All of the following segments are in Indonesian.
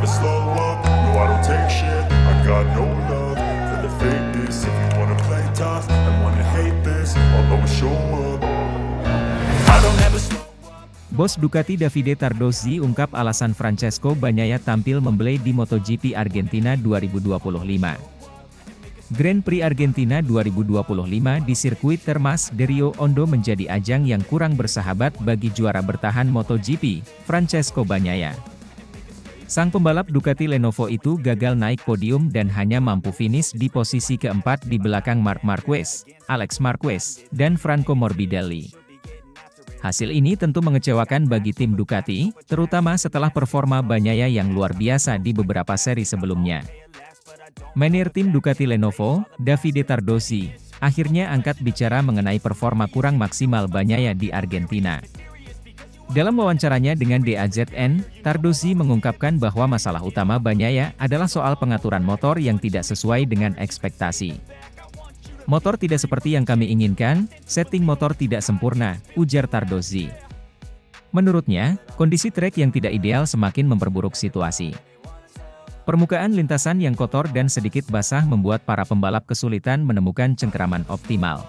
slow up, no I don't take shit. I got no love for the fakeness. If you wanna play tough and wanna hate this, I'll always show up. I don't ever slow. Bos Ducati Davide Tardozzi ungkap alasan Francesco Bagnaia tampil membelai di MotoGP Argentina 2025. Grand Prix Argentina 2025 di sirkuit Termas de Rio Hondo menjadi ajang yang kurang bersahabat bagi juara bertahan MotoGP, Francesco Bagnaia. Sang pembalap Ducati Lenovo itu gagal naik podium dan hanya mampu finish di posisi keempat di belakang Marc Marquez, Alex Marquez, dan Franco Morbidelli. Hasil ini tentu mengecewakan bagi tim Ducati, terutama setelah performa Bagnaia yang luar biasa di beberapa seri sebelumnya. Manajer tim Ducati Lenovo, Davide Tardozzi, akhirnya angkat bicara mengenai performa kurang maksimal Bagnaia di Argentina. Dalam wawancaranya dengan DAZN, Tardozzi mengungkapkan bahwa masalah utama Bagnaia adalah soal pengaturan motor yang tidak sesuai dengan ekspektasi. Motor tidak seperti yang kami inginkan, setting motor tidak sempurna, ujar Tardozzi. Menurutnya, kondisi trek yang tidak ideal semakin memperburuk situasi. Permukaan lintasan yang kotor dan sedikit basah membuat para pembalap kesulitan menemukan cengkeraman optimal.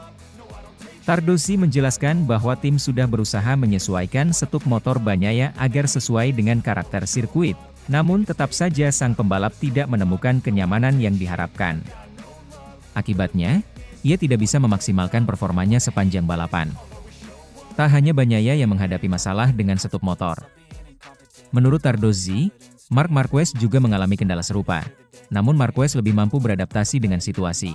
Tardozzi menjelaskan bahwa tim sudah berusaha menyesuaikan setup motor Bagnaia agar sesuai dengan karakter sirkuit, namun tetap saja sang pembalap tidak menemukan kenyamanan yang diharapkan. Akibatnya, ia tidak bisa memaksimalkan performanya sepanjang balapan. Tak hanya Bagnaia yang menghadapi masalah dengan setup motor. Menurut Tardozzi, Marc Marquez juga mengalami kendala serupa, namun Marquez lebih mampu beradaptasi dengan situasi.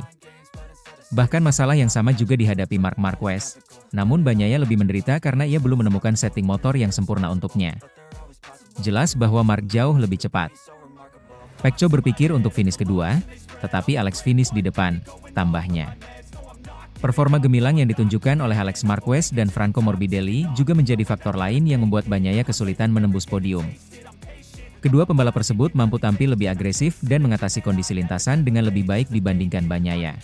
Bahkan masalah yang sama juga dihadapi Marc Marquez, namun Bagnaia lebih menderita karena ia belum menemukan setting motor yang sempurna untuknya. Jelas bahwa Marc jauh lebih cepat. Pecco berpikir untuk finish kedua, tetapi Alex finish di depan, tambahnya. Performa gemilang yang ditunjukkan oleh Alex Marquez dan Franco Morbidelli juga menjadi faktor lain yang membuat Bagnaia kesulitan menembus podium. Kedua pembalap tersebut mampu tampil lebih agresif dan mengatasi kondisi lintasan dengan lebih baik dibandingkan Bagnaia.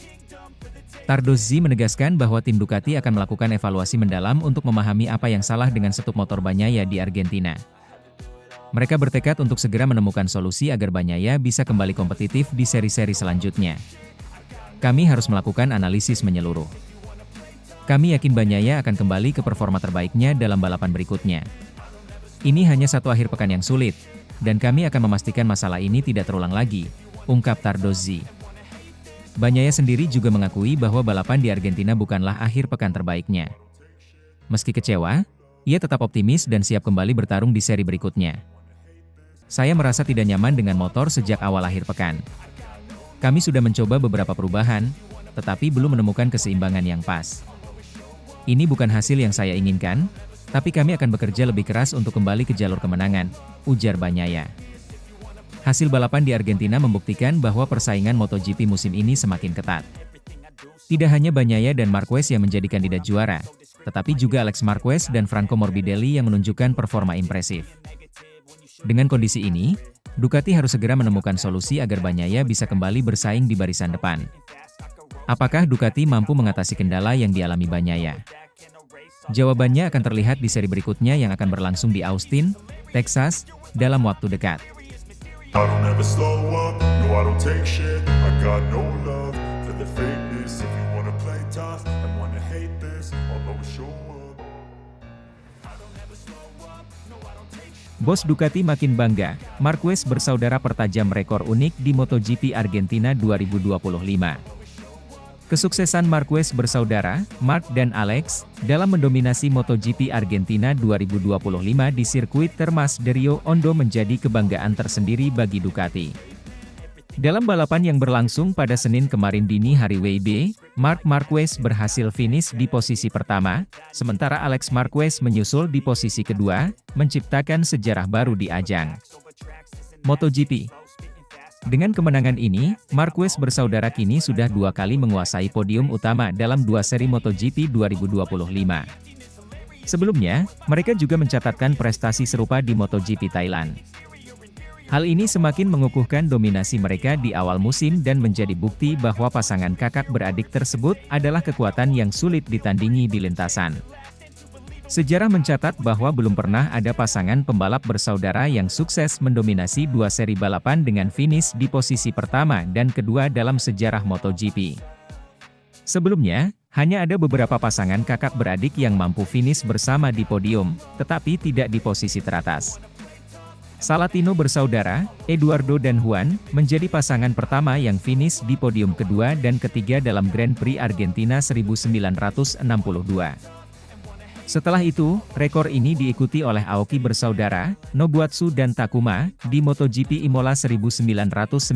Tardozzi menegaskan bahwa tim Ducati akan melakukan evaluasi mendalam untuk memahami apa yang salah dengan setup motor Bagnaia di Argentina. Mereka bertekad untuk segera menemukan solusi agar Bagnaia bisa kembali kompetitif di seri-seri selanjutnya. Kami harus melakukan analisis menyeluruh. Kami yakin Bagnaia akan kembali ke performa terbaiknya dalam balapan berikutnya. Ini hanya satu akhir pekan yang sulit, dan kami akan memastikan masalah ini tidak terulang lagi, ungkap Tardozzi. Bagnaia sendiri juga mengakui bahwa balapan di Argentina bukanlah akhir pekan terbaiknya. Meski kecewa, ia tetap optimis dan siap kembali bertarung di seri berikutnya. Saya merasa tidak nyaman dengan motor sejak awal akhir pekan. Kami sudah mencoba beberapa perubahan, tetapi belum menemukan keseimbangan yang pas. Ini bukan hasil yang saya inginkan, tapi kami akan bekerja lebih keras untuk kembali ke jalur kemenangan, ujar Bagnaia. Hasil balapan di Argentina membuktikan bahwa persaingan MotoGP musim ini semakin ketat. Tidak hanya Bagnaia dan Marquez yang menjadi kandidat juara, tetapi juga Alex Marquez dan Franco Morbidelli yang menunjukkan performa impresif. Dengan kondisi ini, Ducati harus segera menemukan solusi agar Bagnaia bisa kembali bersaing di barisan depan. Apakah Ducati mampu mengatasi kendala yang dialami Bagnaia? Jawabannya akan terlihat di seri berikutnya yang akan berlangsung di Austin, Texas, dalam waktu dekat. I don't ever slow up, no I don't take shit. I got no love for the fakeness. If you wanna play tough and wanna hate this, I'll always show up. I don't ever slow up, no I don't take shit. Bos Ducati makin bangga, Marquez bersaudara pertajam rekor unik di MotoGP Argentina 2025. Kesuksesan Marquez bersaudara, Marc dan Alex, dalam mendominasi MotoGP Argentina 2025 di sirkuit Termas de Rio Hondo menjadi kebanggaan tersendiri bagi Ducati. Dalam balapan yang berlangsung pada Senin kemarin dini hari WIB, Marc Marquez berhasil finish di posisi pertama, sementara Alex Marquez menyusul di posisi kedua, menciptakan sejarah baru di ajang MotoGP. Dengan kemenangan ini, Marquez bersaudara kini sudah 2 kali menguasai podium utama dalam 2 seri MotoGP 2025. Sebelumnya, mereka juga mencatatkan prestasi serupa di MotoGP Thailand. Hal ini semakin mengukuhkan dominasi mereka di awal musim dan menjadi bukti bahwa pasangan kakak beradik tersebut adalah kekuatan yang sulit ditandingi di lintasan. Sejarah mencatat bahwa belum pernah ada pasangan pembalap bersaudara yang sukses mendominasi dua seri balapan dengan finish di posisi pertama dan kedua dalam sejarah MotoGP. Sebelumnya, hanya ada beberapa pasangan kakak beradik yang mampu finish bersama di podium, tetapi tidak di posisi teratas. Salatino bersaudara, Eduardo dan Juan, menjadi pasangan pertama yang finish di podium kedua dan ketiga dalam Grand Prix Argentina 1962. Setelah itu, rekor ini diikuti oleh Aoki bersaudara, Nobuatsu dan Takuma, di MotoGP Imola 1997.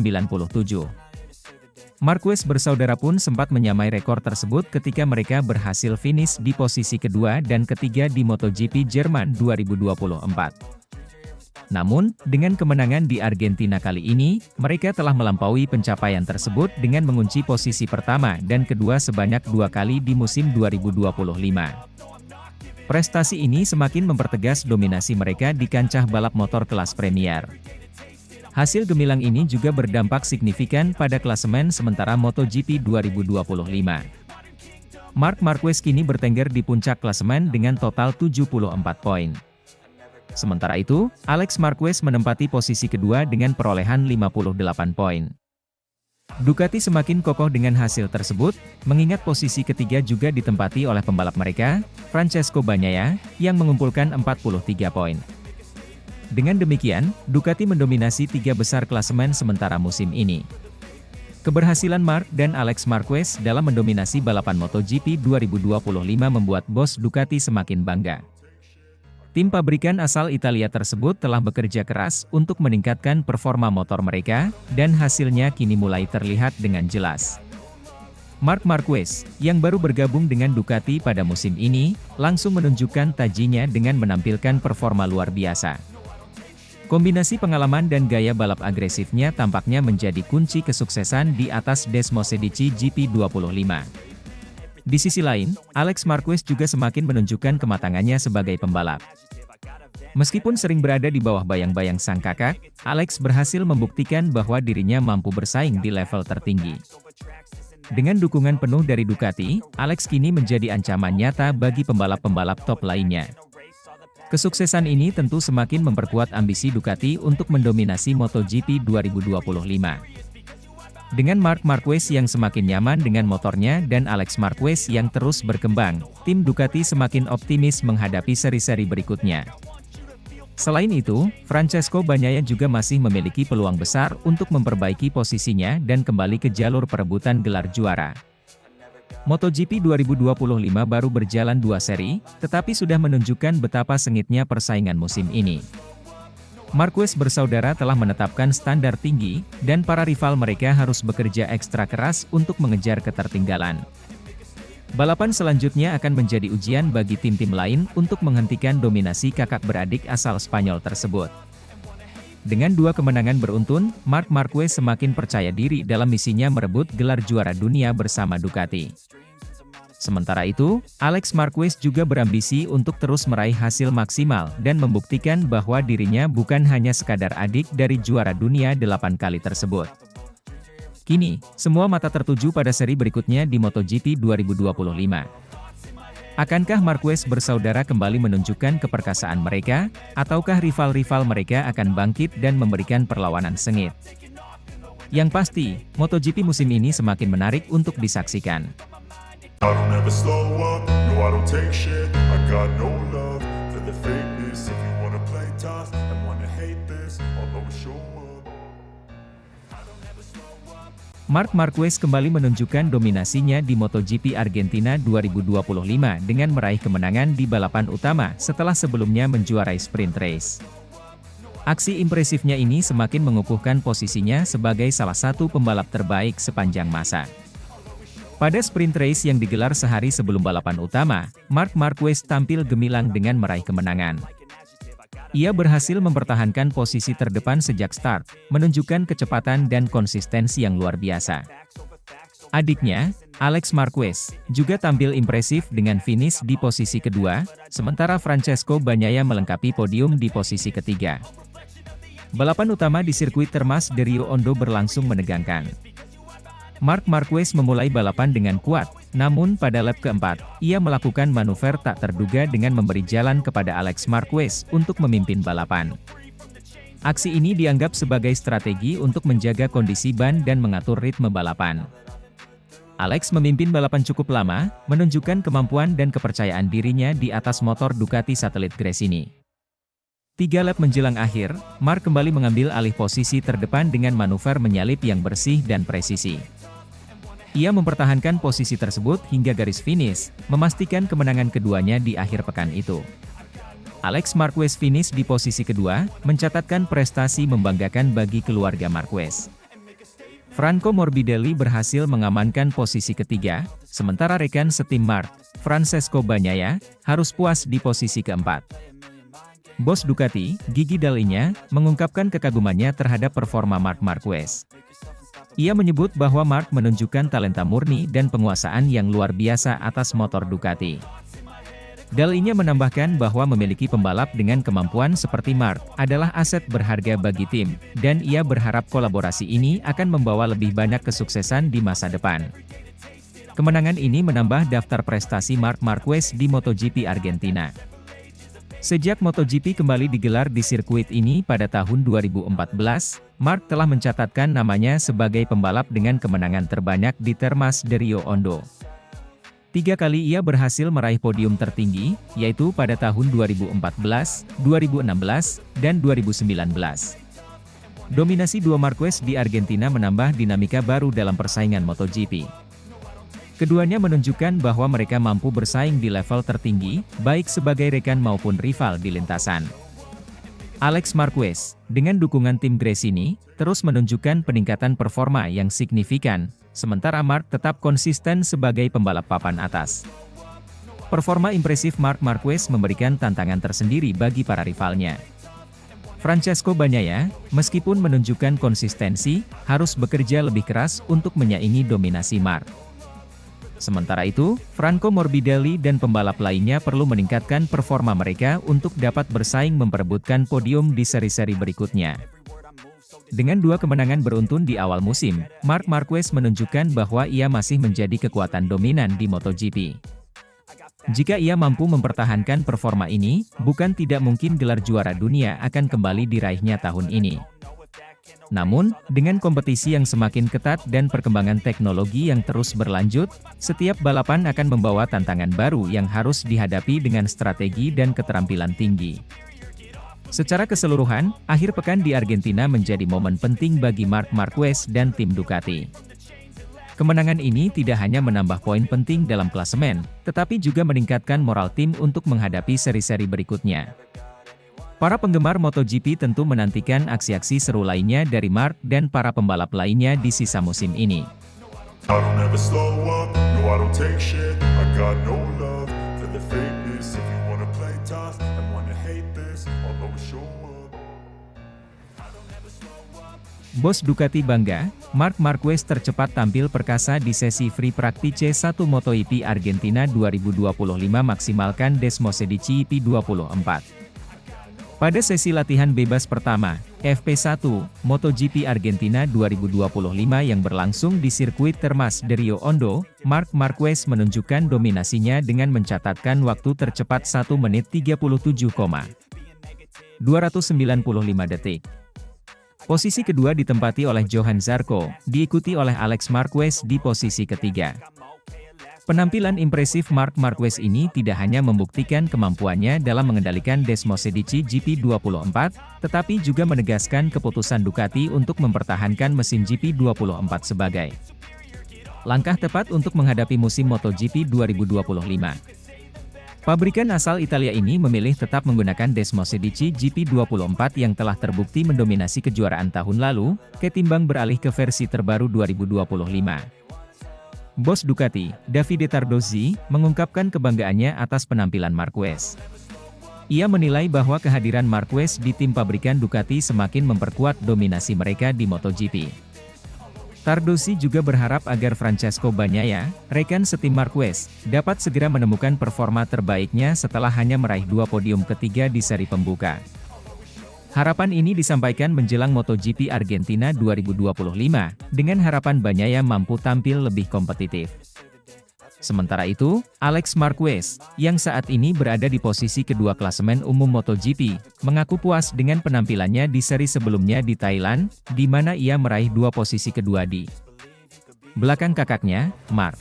Marquez bersaudara pun sempat menyamai rekor tersebut ketika mereka berhasil finish di posisi kedua dan ketiga di MotoGP Jerman 2024. Namun, dengan kemenangan di Argentina kali ini, mereka telah melampaui pencapaian tersebut dengan mengunci posisi pertama dan kedua sebanyak 2 kali di musim 2025. Prestasi ini semakin mempertegas dominasi mereka di kancah balap motor kelas Premier. Hasil gemilang ini juga berdampak signifikan pada klasemen sementara MotoGP 2025. Marc Marquez kini bertengger di puncak klasemen dengan total 74 poin. Sementara itu, Alex Marquez menempati posisi kedua dengan perolehan 58 poin. Ducati semakin kokoh dengan hasil tersebut, mengingat posisi ketiga juga ditempati oleh pembalap mereka, Francesco Bagnaia, yang mengumpulkan 43 poin. Dengan demikian, Ducati mendominasi 3 besar klasemen sementara musim ini. Keberhasilan Marc dan Alex Marquez dalam mendominasi balapan MotoGP 2025 membuat bos Ducati semakin bangga. Tim pabrikan asal Italia tersebut telah bekerja keras untuk meningkatkan performa motor mereka, dan hasilnya kini mulai terlihat dengan jelas. Marc Marquez, yang baru bergabung dengan Ducati pada musim ini, langsung menunjukkan tajinya dengan menampilkan performa luar biasa. Kombinasi pengalaman dan gaya balap agresifnya tampaknya menjadi kunci kesuksesan di atas Desmosedici GP25. Di sisi lain, Alex Marquez juga semakin menunjukkan kematangannya sebagai pembalap. Meskipun sering berada di bawah bayang-bayang sang kakak, Alex berhasil membuktikan bahwa dirinya mampu bersaing di level tertinggi. Dengan dukungan penuh dari Ducati, Alex kini menjadi ancaman nyata bagi pembalap-pembalap top lainnya. Kesuksesan ini tentu semakin memperkuat ambisi Ducati untuk mendominasi MotoGP 2025. Dengan Marc Marquez yang semakin nyaman dengan motornya dan Alex Marquez yang terus berkembang, tim Ducati semakin optimis menghadapi seri-seri berikutnya. Selain itu, Francesco Bagnaia juga masih memiliki peluang besar untuk memperbaiki posisinya dan kembali ke jalur perebutan gelar juara. MotoGP 2025 baru berjalan 2 seri, tetapi sudah menunjukkan betapa sengitnya persaingan musim ini. Marquez bersaudara telah menetapkan standar tinggi, dan para rival mereka harus bekerja ekstra keras untuk mengejar ketertinggalan. Balapan selanjutnya akan menjadi ujian bagi tim-tim lain untuk menghentikan dominasi kakak beradik asal Spanyol tersebut. Dengan 2 kemenangan beruntun, Marc Marquez semakin percaya diri dalam misinya merebut gelar juara dunia bersama Ducati. Sementara itu, Alex Marquez juga berambisi untuk terus meraih hasil maksimal dan membuktikan bahwa dirinya bukan hanya sekadar adik dari juara dunia 8 kali tersebut. Kini, semua mata tertuju pada seri berikutnya di MotoGP 2025. Akankah Marquez bersaudara kembali menunjukkan keperkasaan mereka, ataukah rival-rival mereka akan bangkit dan memberikan perlawanan sengit? Yang pasti, MotoGP musim ini semakin menarik untuk disaksikan. I don't ever slow up, no I don't take shit. I got no love for the fakeness. If you wanna play tough and wanna hate this, I'll always show up. Marc Marquez kembali menunjukkan dominasinya di MotoGP Argentina 2025 dengan meraih kemenangan di balapan utama setelah sebelumnya menjuarai sprint race. Aksi impresifnya ini semakin mengukuhkan posisinya sebagai salah satu pembalap terbaik sepanjang masa. Pada sprint race yang digelar sehari sebelum balapan utama, Marc Marquez tampil gemilang dengan meraih kemenangan. Ia berhasil mempertahankan posisi terdepan sejak start, menunjukkan kecepatan dan konsistensi yang luar biasa. Adiknya, Alex Marquez, juga tampil impresif dengan finish di posisi kedua, sementara Francesco Bagnaia melengkapi podium di posisi ketiga. Balapan utama di sirkuit Termas de Rio Hondo berlangsung menegangkan. Marc Marquez memulai balapan dengan kuat, namun pada lap keempat, ia melakukan manuver tak terduga dengan memberi jalan kepada Alex Marquez untuk memimpin balapan. Aksi ini dianggap sebagai strategi untuk menjaga kondisi ban dan mengatur ritme balapan. Alex memimpin balapan cukup lama, menunjukkan kemampuan dan kepercayaan dirinya di atas motor Ducati Satellite Gresini. 3 lap menjelang akhir, Marc kembali mengambil alih posisi terdepan dengan manuver menyalip yang bersih dan presisi. Ia mempertahankan posisi tersebut hingga garis finish, memastikan kemenangan keduanya di akhir pekan itu. Alex Marquez finish di posisi kedua, mencatatkan prestasi membanggakan bagi keluarga Marquez. Franco Morbidelli berhasil mengamankan posisi ketiga, sementara rekan setim Marc, Francesco Bagnaia, harus puas di posisi keempat. Bos Ducati, Gigi Dall'Igna, mengungkapkan kekagumannya terhadap performa Marc Marquez. Ia menyebut bahwa Marc menunjukkan talenta murni dan penguasaan yang luar biasa atas motor Ducati. Dall'Igna menambahkan bahwa memiliki pembalap dengan kemampuan seperti Marc adalah aset berharga bagi tim, dan ia berharap kolaborasi ini akan membawa lebih banyak kesuksesan di masa depan. Kemenangan ini menambah daftar prestasi Marc Marquez di MotoGP Argentina. Sejak MotoGP kembali digelar di sirkuit ini pada tahun 2014, Marc telah mencatatkan namanya sebagai pembalap dengan kemenangan terbanyak di Termas de Rio Hondo. 3 kali ia berhasil meraih podium tertinggi, yaitu pada tahun 2014, 2016, dan 2019. Dominasi dua Marquez di Argentina menambah dinamika baru dalam persaingan MotoGP. Keduanya menunjukkan bahwa mereka mampu bersaing di level tertinggi, baik sebagai rekan maupun rival di lintasan. Alex Marquez, dengan dukungan tim Gresini, terus menunjukkan peningkatan performa yang signifikan, sementara Marc tetap konsisten sebagai pembalap papan atas. Performa impresif Marc Marquez memberikan tantangan tersendiri bagi para rivalnya. Francesco Bagnaia, meskipun menunjukkan konsistensi, harus bekerja lebih keras untuk menyaingi dominasi Marc. Sementara itu, Franco Morbidelli dan pembalap lainnya perlu meningkatkan performa mereka untuk dapat bersaing memperebutkan podium di seri-seri berikutnya. Dengan 2 kemenangan beruntun di awal musim, Marc Marquez menunjukkan bahwa ia masih menjadi kekuatan dominan di MotoGP. Jika ia mampu mempertahankan performa ini, bukan tidak mungkin gelar juara dunia akan kembali diraihnya tahun ini. Namun, dengan kompetisi yang semakin ketat dan perkembangan teknologi yang terus berlanjut, setiap balapan akan membawa tantangan baru yang harus dihadapi dengan strategi dan keterampilan tinggi. Secara keseluruhan, akhir pekan di Argentina menjadi momen penting bagi Marc Marquez dan tim Ducati. Kemenangan ini tidak hanya menambah poin penting dalam klasemen, tetapi juga meningkatkan moral tim untuk menghadapi seri-seri berikutnya. Para penggemar MotoGP tentu menantikan aksi-aksi seru lainnya dari Marc dan para pembalap lainnya di sisa musim ini. I don't ever slow up, no I don't take shit. I got no love for the fakeness. If you wanna play tough and wanna hate this, I'll always show up. Bos Ducati bangga, Marc Marquez tercepat tampil perkasa di sesi Free Practice 1 MotoGP Argentina 2025 maksimalkan Desmosedici IP24. Pada sesi latihan bebas pertama, FP1, MotoGP Argentina 2025 yang berlangsung di sirkuit Termas de Rio Hondo, Marc Marquez menunjukkan dominasinya dengan mencatatkan waktu tercepat 1 menit 37,295 detik. Posisi kedua ditempati oleh Johan Zarco, diikuti oleh Alex Marquez di posisi ketiga. Penampilan impresif Marc Marquez ini tidak hanya membuktikan kemampuannya dalam mengendalikan Desmosedici GP24, tetapi juga menegaskan keputusan Ducati untuk mempertahankan mesin GP24 sebagai langkah tepat untuk menghadapi musim MotoGP 2025. Pabrikan asal Italia ini memilih tetap menggunakan Desmosedici GP24 yang telah terbukti mendominasi kejuaraan tahun lalu, ketimbang beralih ke versi terbaru 2025. Bos Ducati, Davide Tardozzi, mengungkapkan kebanggaannya atas penampilan Marquez. Ia menilai bahwa kehadiran Marquez di tim pabrikan Ducati semakin memperkuat dominasi mereka di MotoGP. Tardozzi juga berharap agar Francesco Bagnaia, rekan setim Marquez, dapat segera menemukan performa terbaiknya setelah hanya meraih 2 podium ketiga di seri pembuka. Harapan ini disampaikan menjelang MotoGP Argentina 2025, dengan harapan Bagnaia mampu tampil lebih kompetitif. Sementara itu, Alex Marquez, yang saat ini berada di posisi kedua klasemen umum MotoGP, mengaku puas dengan penampilannya di seri sebelumnya di Thailand, di mana ia meraih dua posisi kedua di belakang kakaknya, Marc.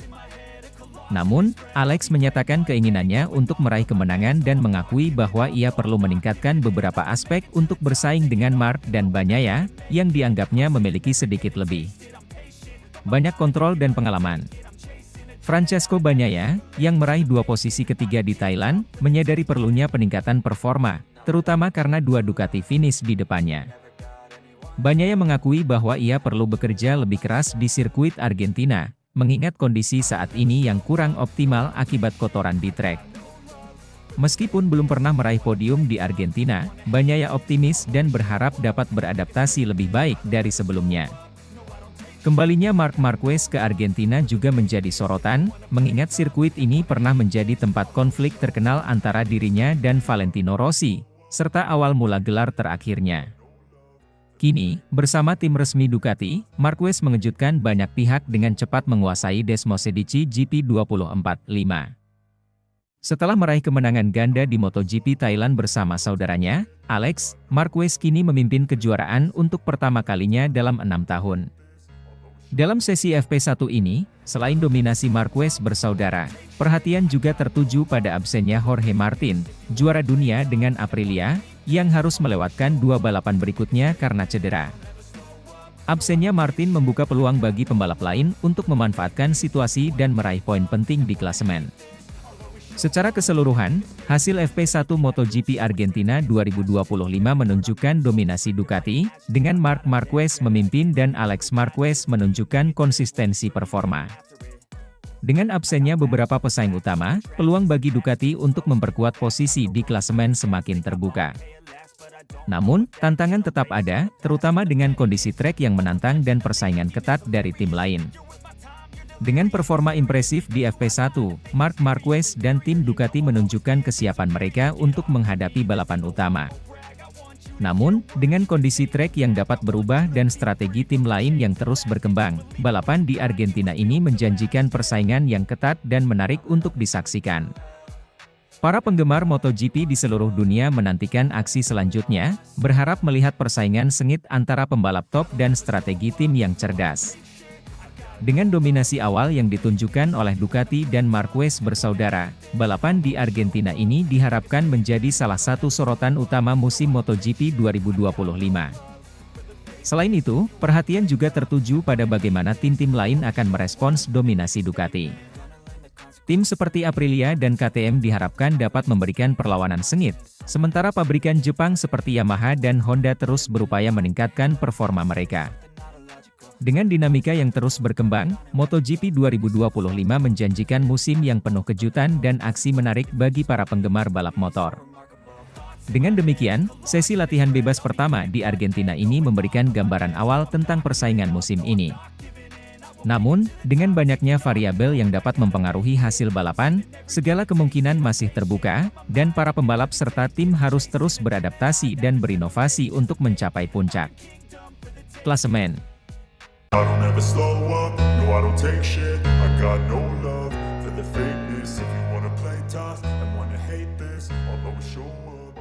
Namun, Alex menyatakan keinginannya untuk meraih kemenangan dan mengakui bahwa ia perlu meningkatkan beberapa aspek untuk bersaing dengan Marc dan Bagnaia, yang dianggapnya memiliki sedikit lebih banyak kontrol dan pengalaman. Francesco Bagnaia, yang meraih dua posisi ketiga di Thailand, menyadari perlunya peningkatan performa, terutama karena dua Ducati finish di depannya. Bagnaia mengakui bahwa ia perlu bekerja lebih keras di sirkuit Argentina, mengingat kondisi saat ini yang kurang optimal akibat kotoran di trek. Meskipun belum pernah meraih podium di Argentina, Bagnaia optimis dan berharap dapat beradaptasi lebih baik dari sebelumnya. Kembalinya Marc Marquez ke Argentina juga menjadi sorotan, mengingat sirkuit ini pernah menjadi tempat konflik terkenal antara dirinya dan Valentino Rossi, serta awal mula gelar terakhirnya. Kini, bersama tim resmi Ducati, Marquez mengejutkan banyak pihak dengan cepat menguasai Desmosedici GP24.5. Setelah meraih kemenangan ganda di MotoGP Thailand bersama saudaranya, Alex, Marquez kini memimpin kejuaraan untuk pertama kalinya dalam 6 tahun. Dalam sesi FP1 ini, selain dominasi Marquez bersaudara, perhatian juga tertuju pada absennya Jorge Martin, juara dunia dengan Aprilia, yang harus melewatkan dua balapan berikutnya karena cedera. Absennya Martin membuka peluang bagi pembalap lain untuk memanfaatkan situasi dan meraih poin penting di klasemen. Secara keseluruhan, hasil FP1 MotoGP Argentina 2025 menunjukkan dominasi Ducati, dengan Marc Marquez memimpin dan Alex Marquez menunjukkan konsistensi performa. Dengan absennya beberapa pesaing utama, peluang bagi Ducati untuk memperkuat posisi di klasemen semakin terbuka. Namun, tantangan tetap ada, terutama dengan kondisi trek yang menantang dan persaingan ketat dari tim lain. Dengan performa impresif di FP1, Marc Marquez dan tim Ducati menunjukkan kesiapan mereka untuk menghadapi balapan utama. Namun, dengan kondisi trek yang dapat berubah dan strategi tim lain yang terus berkembang, balapan di Argentina ini menjanjikan persaingan yang ketat dan menarik untuk disaksikan. Para penggemar MotoGP di seluruh dunia menantikan aksi selanjutnya, berharap melihat persaingan sengit antara pembalap top dan strategi tim yang cerdas. Dengan dominasi awal yang ditunjukkan oleh Ducati dan Marquez bersaudara, balapan di Argentina ini diharapkan menjadi salah satu sorotan utama musim MotoGP 2025. Selain itu, perhatian juga tertuju pada bagaimana tim-tim lain akan merespons dominasi Ducati. Tim seperti Aprilia dan KTM diharapkan dapat memberikan perlawanan sengit, sementara pabrikan Jepang seperti Yamaha dan Honda terus berupaya meningkatkan performa mereka. Dengan dinamika yang terus berkembang, MotoGP 2025 menjanjikan musim yang penuh kejutan dan aksi menarik bagi para penggemar balap motor. Dengan demikian, sesi latihan bebas pertama di Argentina ini memberikan gambaran awal tentang persaingan musim ini. Namun, dengan banyaknya variabel yang dapat mempengaruhi hasil balapan, segala kemungkinan masih terbuka, dan para pembalap serta tim harus terus beradaptasi dan berinovasi untuk mencapai puncak klasemen. I don't ever slow up, no I don't take shit. I got no love for the fakeness. If you wanna play tough and wanna hate this, I'll always show up.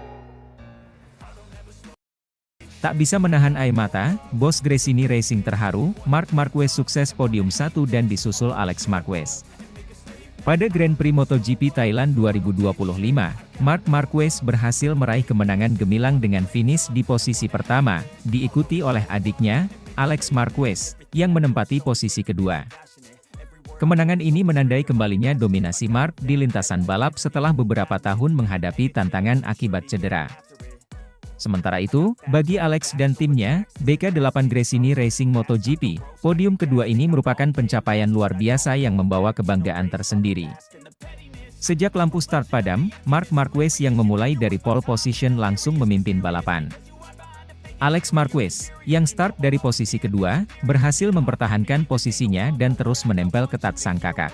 Tak bisa menahan air mata, bos Gresini Racing terharu, Marc Marquez sukses podium 1 dan disusul Alex Marquez. Pada Grand Prix MotoGP Thailand 2025, Marc Marquez berhasil meraih kemenangan gemilang dengan finish di posisi pertama, diikuti oleh adiknya, Alex Marquez, yang menempati posisi kedua. Kemenangan ini menandai kembalinya dominasi Marc di lintasan balap setelah beberapa tahun menghadapi tantangan akibat cedera. Sementara itu, bagi Alex dan timnya, BK8 Gresini Racing MotoGP, podium kedua ini merupakan pencapaian luar biasa yang membawa kebanggaan tersendiri. Sejak lampu start padam, Marc Marquez yang memulai dari pole position langsung memimpin balapan. Alex Marquez, yang start dari posisi kedua, berhasil mempertahankan posisinya dan terus menempel ketat sang kakak.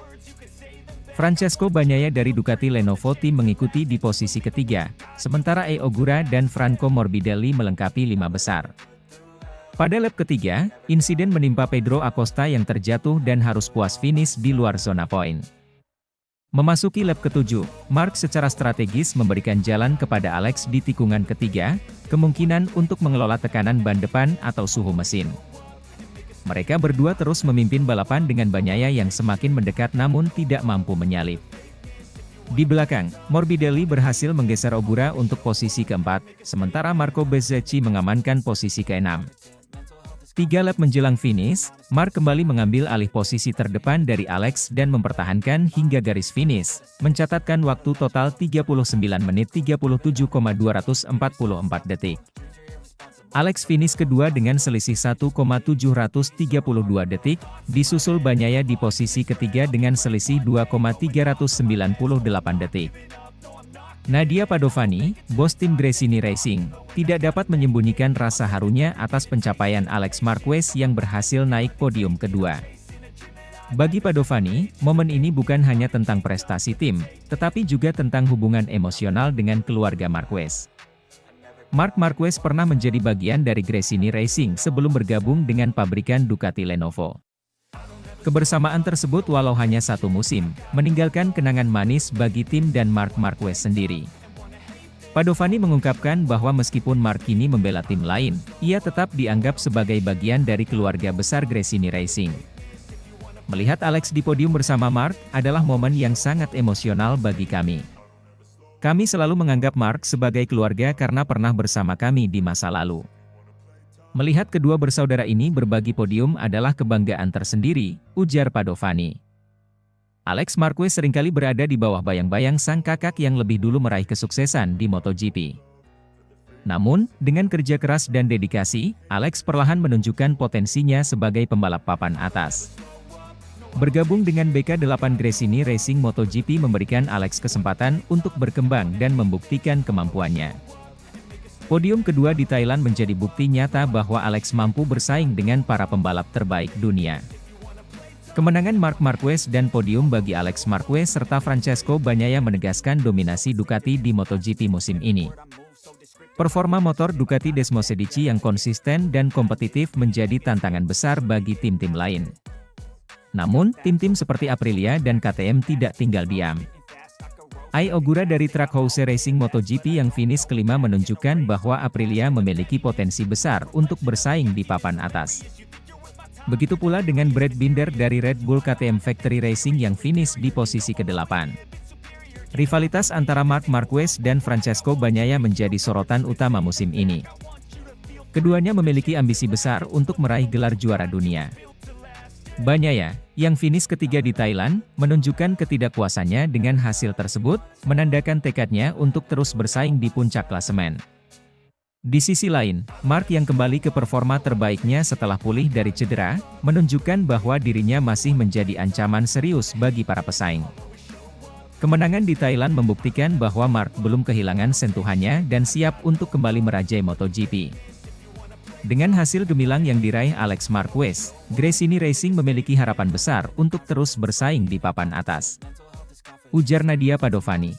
Francesco Bagnaia dari Ducati Lenovo Team mengikuti di posisi ketiga, sementara Ai Ogura dan Franco Morbidelli melengkapi 5 besar. Pada lap ketiga, insiden menimpa Pedro Acosta yang terjatuh dan harus puas finish di luar zona poin. Memasuki lap ketujuh, Marc secara strategis memberikan jalan kepada Alex di tikungan ketiga, kemungkinan untuk mengelola tekanan ban depan atau suhu mesin. Mereka berdua terus memimpin balapan dengan Bagnaia yang semakin mendekat namun tidak mampu menyalip. Di belakang, Morbidelli berhasil menggeser Ogura untuk posisi keempat, sementara Marco Bezzecchi mengamankan posisi keenam. 3 lap menjelang finish, Marc kembali mengambil alih posisi terdepan dari Alex dan mempertahankan hingga garis finish, mencatatkan waktu total 39 menit 37,244 detik. Alex finish kedua dengan selisih 1,732 detik, disusul Bagnaia di posisi ketiga dengan selisih 2,398 detik. Nadia Padovani, bos tim Gresini Racing, tidak dapat menyembunyikan rasa harunya atas pencapaian Alex Marquez yang berhasil naik podium kedua. Bagi Padovani, momen ini bukan hanya tentang prestasi tim, tetapi juga tentang hubungan emosional dengan keluarga Marquez. Marc Marquez pernah menjadi bagian dari Gresini Racing sebelum bergabung dengan pabrikan Ducati Lenovo. Kebersamaan tersebut walau hanya 1 musim, meninggalkan kenangan manis bagi tim dan Marc Marquez sendiri. Padovani mengungkapkan bahwa meskipun Marc kini membela tim lain, ia tetap dianggap sebagai bagian dari keluarga besar Gresini Racing. Melihat Alex di podium bersama Marc adalah momen yang sangat emosional bagi kami. Kami selalu menganggap Marc sebagai keluarga karena pernah bersama kami di masa lalu. Melihat kedua bersaudara ini berbagi podium adalah kebanggaan tersendiri, ujar Padovani. Alex Marquez seringkali berada di bawah bayang-bayang sang kakak yang lebih dulu meraih kesuksesan di MotoGP. Namun, dengan kerja keras dan dedikasi, Alex perlahan menunjukkan potensinya sebagai pembalap papan atas. Bergabung dengan BK8 Gresini Racing MotoGP memberikan Alex kesempatan untuk berkembang dan membuktikan kemampuannya. Podium kedua di Thailand menjadi bukti nyata bahwa Alex mampu bersaing dengan para pembalap terbaik dunia. Kemenangan Marc Marquez dan podium bagi Alex Marquez serta Francesco Bagnaia menegaskan dominasi Ducati di MotoGP musim ini. Performa motor Ducati Desmosedici yang konsisten dan kompetitif menjadi tantangan besar bagi tim-tim lain. Namun, tim-tim seperti Aprilia dan KTM tidak tinggal diam. Ai Ogura dari Trackhouse Racing MotoGP yang finish kelima menunjukkan bahwa Aprilia memiliki potensi besar untuk bersaing di papan atas. Begitu pula dengan Brad Binder dari Red Bull KTM Factory Racing yang finish di posisi ke-8. Rivalitas antara Marc Marquez dan Francesco Bagnaia menjadi sorotan utama musim ini. Keduanya memiliki ambisi besar untuk meraih gelar juara dunia. Bagnaia, yang finish ketiga di Thailand, menunjukkan ketidakpuasannya dengan hasil tersebut, menandakan tekadnya untuk terus bersaing di puncak klasemen. Di sisi lain, Marc yang kembali ke performa terbaiknya setelah pulih dari cedera, menunjukkan bahwa dirinya masih menjadi ancaman serius bagi para pesaing. Kemenangan di Thailand membuktikan bahwa Marc belum kehilangan sentuhannya dan siap untuk kembali merajai MotoGP. Dengan hasil gemilang yang diraih Alex Marquez, Gresini Racing memiliki harapan besar untuk terus bersaing di papan atas. Ujar Nadia Padovani.